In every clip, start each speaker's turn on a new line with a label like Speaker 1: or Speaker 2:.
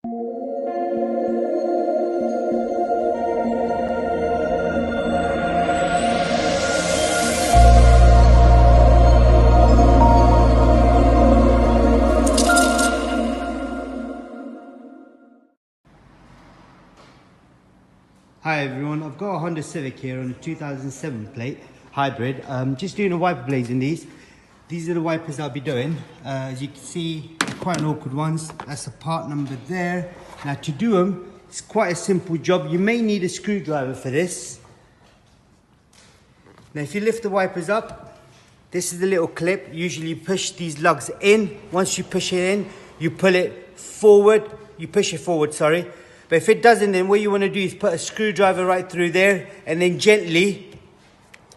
Speaker 1: Hi everyone, I've got a Honda Civic here on a 2007 plate, hybrid. Just doing a wiper blades in these. These are the wipers I'll be doing. As you can see, quite an awkward ones. That's the part number there. Now to do them, it's quite a simple job. You may need a screwdriver for this. Now if you lift the wipers up, this is the little clip. Usually you push these lugs in. Once you push it in, you pull it forward. You push it forward, sorry. But if it doesn't, then what you want to do is put a screwdriver right through there and then gently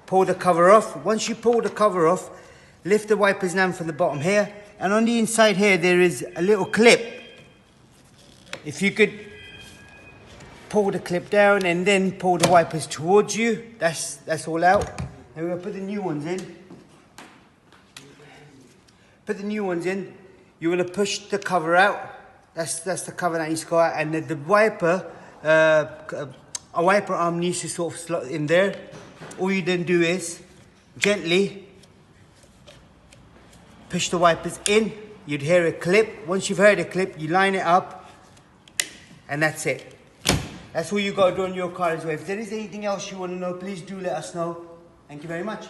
Speaker 1: pull the cover off. Once you pull the cover off, lift the wipers down from the bottom here. And on the inside here, there is a little clip. If you could pull the clip down and then pull the wipers towards you, that's all out. And we're going to put the new ones in. Put the new ones in. You want to push the cover out. That's the cover that needs to go out, and the wiper, a wiper arm needs to sort of slot in there. All you then do is gently push the wipers in. You'd hear a clip. Once you've heard a clip, you line it up, and that's it. That's all you got to do on your car as well. If there is anything else you want to know, please do let us know. Thank you very much.